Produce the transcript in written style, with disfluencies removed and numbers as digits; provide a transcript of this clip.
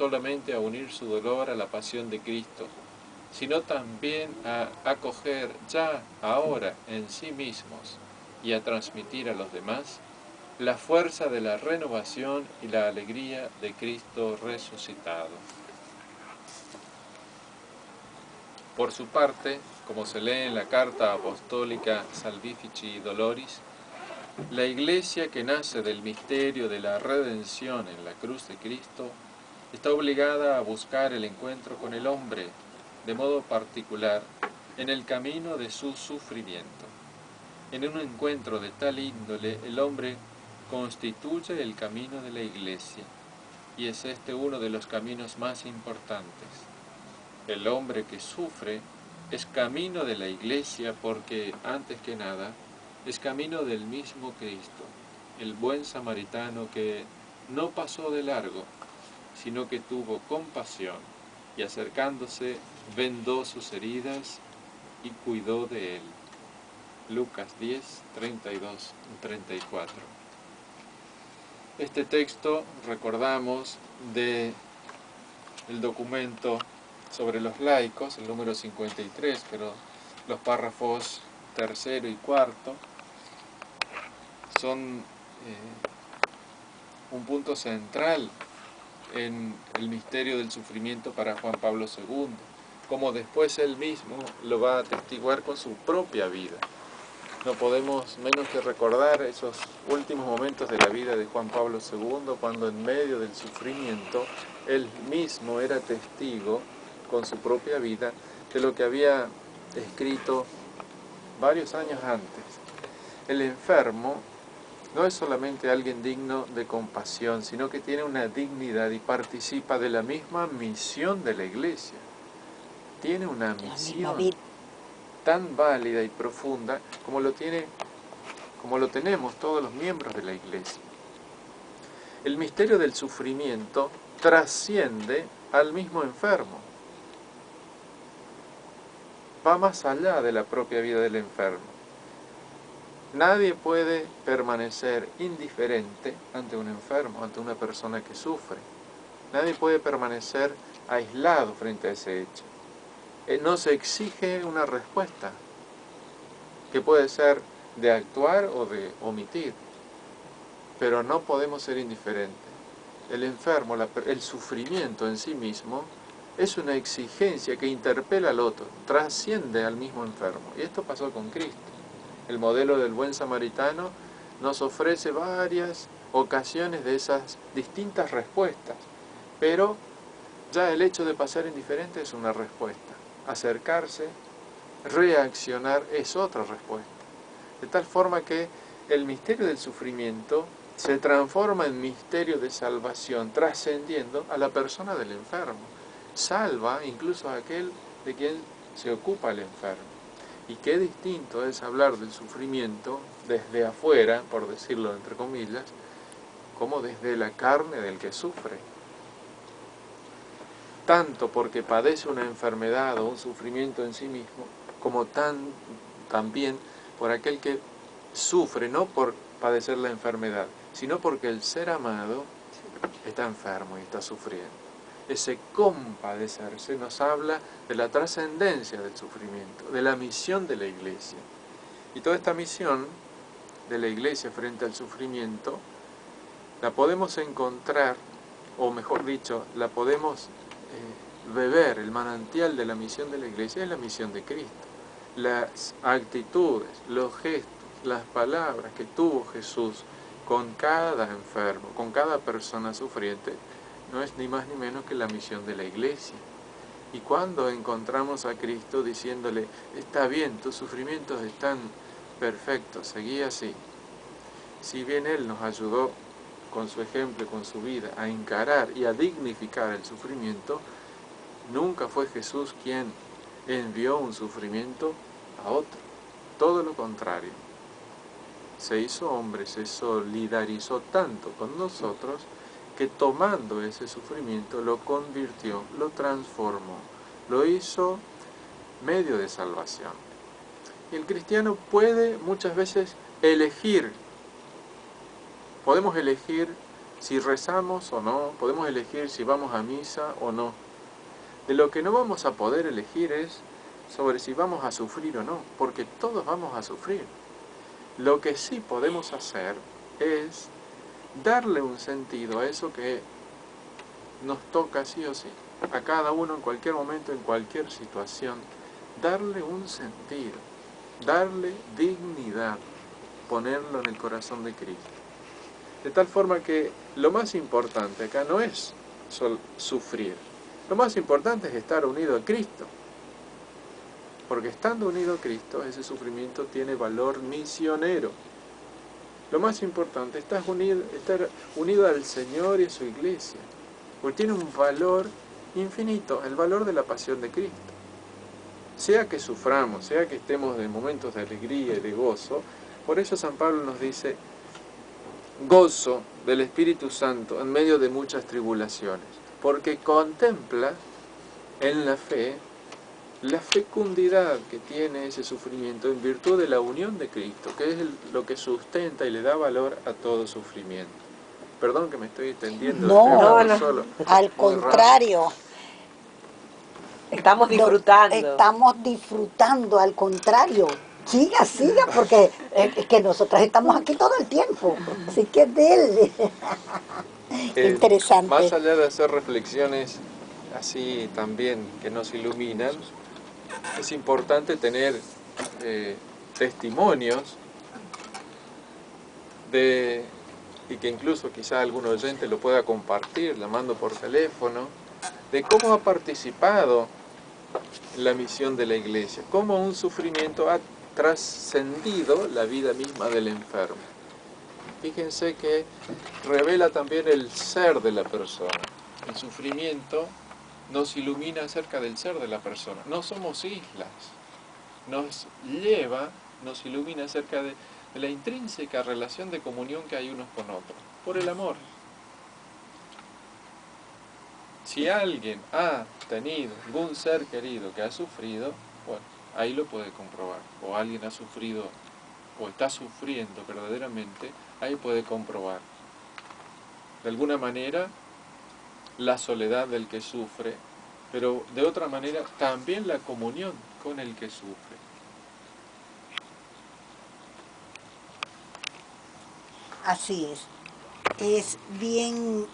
solamente a unir su dolor a la pasión de Cristo, sino también a acoger ya ahora en sí mismos y a transmitir a los demás la fuerza de la renovación y la alegría de Cristo resucitado. Por su parte, como se lee en la carta apostólica Salvifici Doloris, la Iglesia que nace del misterio de la redención en la cruz de Cristo está obligada a buscar el encuentro con el hombre, de modo particular, en el camino de su sufrimiento. En un encuentro de tal índole, el hombre constituye el camino de la Iglesia, y es este uno de los caminos más importantes. El hombre que sufre es camino de la Iglesia porque, antes que nada, es camino del mismo Cristo, el buen samaritano que no pasó de largo, sino que tuvo compasión y acercándose vendó sus heridas y cuidó de él. Lucas 10, 32 y 34. Este texto recordamos del documento sobre los laicos, el número 53, pero los párrafos tercero y cuarto son un punto central en el misterio del sufrimiento para Juan Pablo II, como después él mismo lo va a atestiguar con su propia vida. No podemos menos que recordar esos últimos momentos de la vida de Juan Pablo II, cuando en medio del sufrimiento él mismo era testigo con su propia vida de lo que había escrito varios años antes. El enfermo no es solamente alguien digno de compasión, sino que tiene una dignidad y participa de la misma misión de la Iglesia. Tiene una misión tan válida y profunda como lo tenemos todos los miembros de la Iglesia. El misterio del sufrimiento trasciende al mismo enfermo. Va más allá de la propia vida del enfermo. Nadie puede permanecer indiferente ante un enfermo, ante una persona que sufre. Nadie puede permanecer aislado frente a ese hecho. No se exige una respuesta, que puede ser de actuar o de omitir, pero no podemos ser indiferentes. El enfermo, el sufrimiento en sí mismo, es una exigencia que interpela al otro, trasciende al mismo enfermo. Y esto pasó con Cristo. El modelo del buen samaritano nos ofrece varias ocasiones de esas distintas respuestas, pero ya el hecho de pasar indiferente es una respuesta. Acercarse, reaccionar es otra respuesta. De tal forma que el misterio del sufrimiento se transforma en misterio de salvación, trascendiendo a la persona del enfermo. Salva incluso a aquel de quien se ocupa el enfermo. Y qué distinto es hablar del sufrimiento desde afuera, por decirlo entre comillas, como desde la carne del que sufre. Tanto porque padece una enfermedad o un sufrimiento en sí mismo, como también por aquel que sufre, no por padecer la enfermedad, sino porque el ser amado está enfermo y está sufriendo. Ese compadecerse nos habla de la trascendencia del sufrimiento, de la misión de la Iglesia. Y toda esta misión de la Iglesia frente al sufrimiento la podemos encontrar, o mejor dicho, la podemos beber. El manantial de la misión de la Iglesia es la misión de Cristo. Las actitudes, los gestos, las palabras que tuvo Jesús con cada enfermo, con cada persona sufriente, no es ni más ni menos que la misión de la Iglesia. Y cuando encontramos a Cristo diciéndole, está bien, tus sufrimientos están perfectos, seguí así. Si bien Él nos ayudó con su ejemplo y con su vida a encarar y a dignificar el sufrimiento, nunca fue Jesús quien envió un sufrimiento a otro. Todo lo contrario. Se hizo hombre, se solidarizó tanto con nosotros que tomando ese sufrimiento lo convirtió, lo transformó, lo hizo medio de salvación. Y el cristiano puede muchas veces elegir, podemos elegir si rezamos o no, podemos elegir si vamos a misa o no. De lo que no vamos a poder elegir es sobre si vamos a sufrir o no, porque todos vamos a sufrir. Lo que sí podemos hacer es darle un sentido a eso que nos toca sí o sí, a cada uno en cualquier momento, en cualquier situación, darle un sentido, darle dignidad, ponerlo en el corazón de Cristo. De tal forma que lo más importante acá no es sufrir, lo más importante es estar unido a Cristo, porque estando unido a Cristo, ese sufrimiento tiene valor misionero. Lo más importante es estar unido al Señor y a su iglesia, porque tiene un valor infinito, el valor de la pasión de Cristo. Sea que suframos, sea que estemos en momentos de alegría y de gozo, por eso San Pablo nos dice, gozo del Espíritu Santo en medio de muchas tribulaciones, porque contempla en la fe la fecundidad que tiene ese sufrimiento en virtud de la unión de Cristo, que es lo que sustenta y le da valor a todo sufrimiento. Perdón que me estoy extendiendo, No, solo. Al contrario. Estamos disfrutando. Estamos disfrutando, al contrario. Siga, porque es que nosotras estamos aquí todo el tiempo. Así que dele. Interesante. Más allá de hacer reflexiones así también que nos iluminan, es importante tener testimonios y que incluso quizá algún oyente lo pueda compartir, llamando por teléfono, de cómo ha participado en la misión de la Iglesia, cómo un sufrimiento ha trascendido la vida misma del enfermo. Fíjense que revela también el ser de la persona. El sufrimiento nos ilumina acerca del ser de la persona. No somos islas. Nos ilumina acerca de la intrínseca relación de comunión que hay unos con otros, por el amor. Si alguien ha tenido algún ser querido que ha sufrido, bueno, ahí lo puede comprobar. O alguien ha sufrido, o está sufriendo verdaderamente, ahí puede comprobar. De alguna manera, la soledad del que sufre, pero de otra manera también la comunión con el que sufre. Así es. Es bien